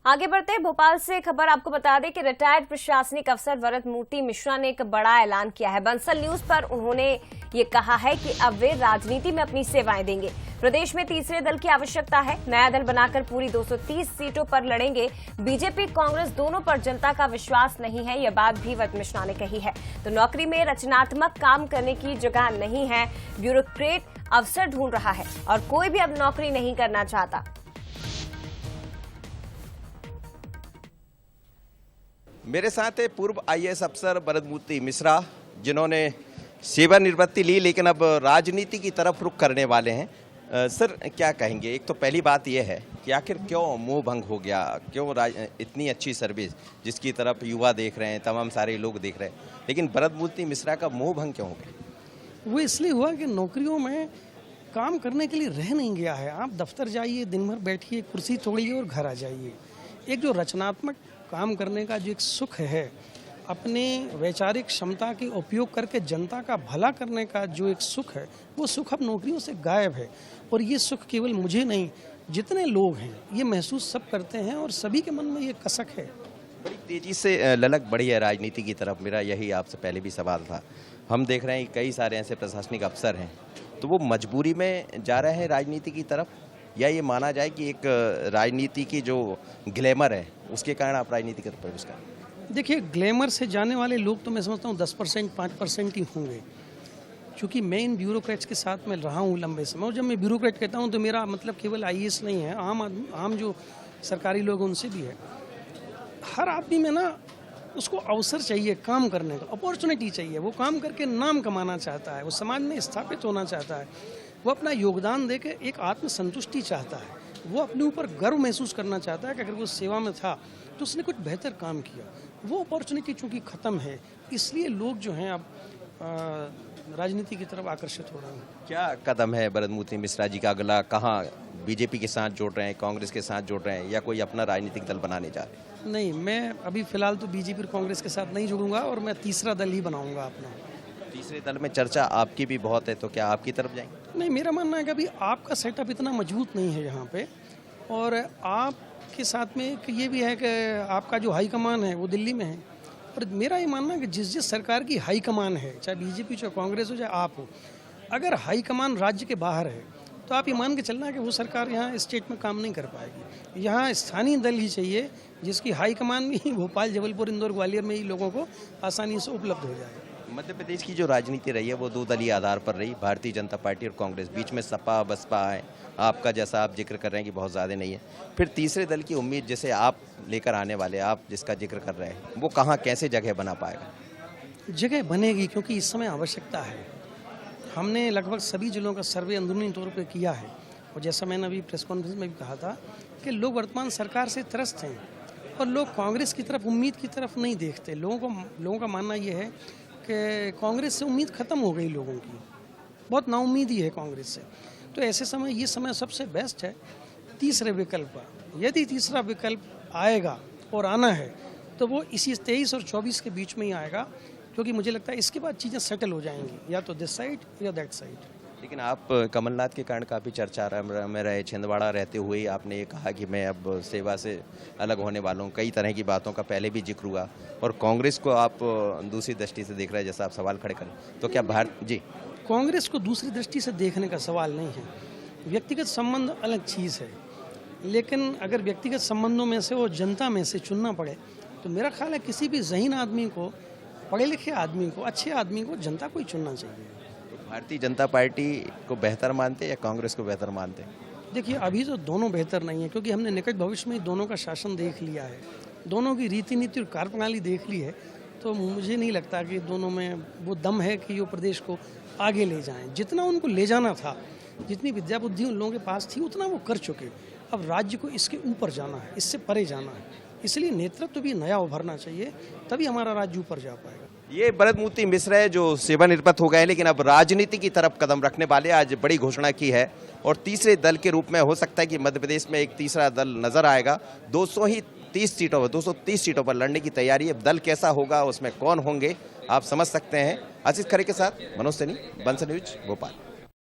आगे बढ़ते हैं भोपाल से खबर आपको बता दें कि रिटायर्ड प्रशासनिक अफसर वरद मूर्ति मिश्रा ने एक बड़ा ऐलान किया है। बंसल न्यूज पर उन्होंने ये कहा है कि अब वे राजनीति में अपनी सेवाएं देंगे। प्रदेश में तीसरे दल की आवश्यकता है। नया दल बनाकर पूरी 230 सीटों पर लड़ेंगे। बीजेपी कांग्रेस दोनों पर जनता का विश्वास नहीं है, यह बात भी वरद मिश्रा ने कही है। तो नौकरी में रचनात्मक काम करने की जगह नहीं है। ब्यूरोक्रेट अफसर ढूंढ रहा है और कोई भी अब नौकरी नहीं करना चाहता। मेरे साथ है पूर्व आईएएस अफसर वरद मूर्ति मिश्रा, जिन्होंने सेवानिवृत्ति ली लेकिन अब राजनीति की तरफ रुख करने वाले हैं। सर, क्या कहेंगे? एक तो पहली बात यह है कि आखिर क्यों मोह भंग हो गया, क्यों इतनी अच्छी सर्विस जिसकी तरफ युवा देख रहे हैं, तमाम सारे लोग देख रहे हैं, लेकिन वरद मूर्ति मिश्रा का मोह भंग क्यों हो गया? वो इसलिए हुआ कि नौकरियों में काम करने के लिए रह नहीं गया है। आप दफ्तर जाइए, दिन भर बैठिए, कुर्सी तोड़िए और घर आ जाइए। एक जो रचनात्मक काम करने का जो एक सुख है, अपने वैचारिक क्षमता के उपयोग करके जनता का भला करने का जो एक सुख है, वो सुख अब नौकरियों से गायब है। और ये सुख केवल मुझे नहीं, जितने लोग हैं ये महसूस सब करते हैं और सभी के मन में ये कसक है। बड़ी तेजी से ललक बढ़ी है राजनीति की तरफ। मेरा यही आपसे पहले भी सवाल था। हम देख रहे हैं कई सारे ऐसे प्रशासनिक अफसर हैं, तो वो मजबूरी में जा रहे हैं राजनीति की तरफ, या ये माना जाए कि एक राजनीति की जो ग्लैमर है उसके कारण आप राजनीति की तरफ प्रवेश करें? देखिए, ग्लैमर से जाने वाले लोग तो मैं समझता हूँ 10% 5% ही होंगे, क्योंकि मैं इन ब्यूरोक्रेट्स के साथ में रहा हूँ लंबे समय। और जब मैं ब्यूरोक्रेट कहता हूँ तो मेरा मतलब केवल आईएएस नहीं है, आम जो सरकारी लोग हैं उनसे भी है। हर आदमी में ना उसको अवसर चाहिए काम करने का, अपॉर्चुनिटी चाहिए। वो काम करके नाम कमाना चाहता है, वो समाज में स्थापित होना चाहता है, वो अपना योगदान देके एक आत्मसंतुष्टि चाहता है, वो अपने ऊपर गर्व महसूस करना चाहता है कि अगर वो सेवा में था तो उसने कुछ बेहतर काम किया। वो अपॉर्चुनिटी चूँकि ख़त्म है, इसलिए लोग जो हैं अब राजनीति की तरफ आकर्षित हो रहे हैं। क्या कदम है वरद मूर्ति मिश्रा जी का अगला? कहाँ बीजेपी के साथ जोड़ रहे हैं, कांग्रेस के साथ जोड़ रहे हैं, या कोई अपना राजनीतिक दल बनाने जा रहे हैं? नहीं, मैं अभी फिलहाल तो बीजेपी और कांग्रेस के साथ नहीं जुड़ूंगा और मैं तीसरा दल ही बनाऊंगा अपना। तीसरे दल में चर्चा आपकी भी बहुत है, तो क्या आपकी तरफ जाएंगे? नहीं, मेरा मानना है कि अभी आपका सेटअप इतना मजबूत नहीं है यहाँ पे, और आपके साथ में एक ये भी है कि आपका जो हाई कमान है वो दिल्ली में है। और मेरा ये मानना है कि जिस सरकार की हाई कमान है, चाहे बीजेपी, चाहे कांग्रेस हो, चाहे आप हो, अगर हाई कमान राज्य के बाहर है तो आप ये मान के चलना है कि वो सरकार यहाँ स्टेट में काम नहीं कर पाएगी। यहाँ स्थानीय दल ही चाहिए जिसकी हाई कमान भी भोपाल, जबलपुर, इंदौर, ग्वालियर में ही लोगों को आसानी से उपलब्ध हो जाए। मध्य प्रदेश की जो राजनीति रही है वो दो दलीय आधार पर रही, भारतीय जनता पार्टी और कांग्रेस। बीच में सपा बसपा है, आपका जैसा आप जिक्र कर रहे हैं कि बहुत ज़्यादा नहीं है। फिर तीसरे दल की उम्मीद जैसे आप लेकर आने वाले, आप जिसका जिक्र कर रहे हैं, वो कहाँ कैसे जगह बना पाएगा? जगह बनेगी, क्योंकि इस समय आवश्यकता है। हमने लगभग सभी जिलों का सर्वे अंदरूनी तौर पर किया है, और जैसा मैंने अभी प्रेस कॉन्फ्रेंस में भी कहा था कि लोग वर्तमान सरकार से त्रस्त हैं और लोग कांग्रेस की तरफ, उम्मीद की तरफ नहीं देखते। लोगों का मानना ये है कि कांग्रेस से उम्मीद ख़त्म हो गई लोगों की, बहुत नाउम्मीदी है कांग्रेस से। तो ऐसे समय ये समय सबसे बेस्ट है तीसरे विकल्प का। यदि तीसरा विकल्प आएगा और आना है तो वो इसी 23 और 24 के बीच में ही आएगा, क्योंकि मुझे लगता है इसके बाद चीज़ें सेटल हो जाएंगी, या तो दिस साइड या दैट साइड। लेकिन आप कमलनाथ के कारण काफ़ी चर्चा में रहे, छिंदवाड़ा रहते हुए आपने ये कहा कि मैं अब सेवा से अलग होने वाला हूँ। कई तरह की बातों का पहले भी जिक्र हुआ, और कांग्रेस को आप दूसरी दृष्टि से देख रहे हैं, जैसा आप सवाल खड़े करें, तो क्या जी कांग्रेस को दूसरी दृष्टि से देखने का सवाल नहीं है। व्यक्तिगत संबंध अलग चीज़ है, लेकिन अगर व्यक्तिगत संबंधों में से और जनता में से चुनना पड़े तो मेरा ख्याल है किसी भी ज़हीन आदमी को, पढ़े लिखे आदमी को, अच्छे आदमी को जनता को ही चुनना चाहिए। भारतीय जनता पार्टी को बेहतर मानते हैं या कांग्रेस को बेहतर मानते हैं? देखिए, अभी तो दोनों बेहतर नहीं है, क्योंकि हमने निकट भविष्य में दोनों का शासन देख लिया है, दोनों की रीति नीति और कार्यप्रणाली देख ली है। तो मुझे नहीं लगता कि दोनों में वो दम है कि वो प्रदेश को आगे ले जाएं। जितना उनको ले जाना था, जितनी विद्या बुद्धि उन लोगों के पास थी, उतना वो कर चुके। अब राज्य को इसके ऊपर जाना है, इससे परे जाना है, इसलिए नेतृत्व भी नया उभरना चाहिए, तभी हमारा राज्य ऊपर जा पाएगा। ये वरद मूर्ति मिश्रा है जो सेवानिवृत्त हो गए, लेकिन अब राजनीति की तरफ कदम रखने वाले। आज बड़ी घोषणा की है, और तीसरे दल के रूप में हो सकता है कि मध्य प्रदेश में एक तीसरा दल नजर आएगा। 230 सीटों पर लड़ने की तैयारी है। दल कैसा होगा, उसमें कौन होंगे, आप समझ सकते हैं। आशीष खरे के साथ मनोज सैनी, बंसल न्यूज, भोपाल।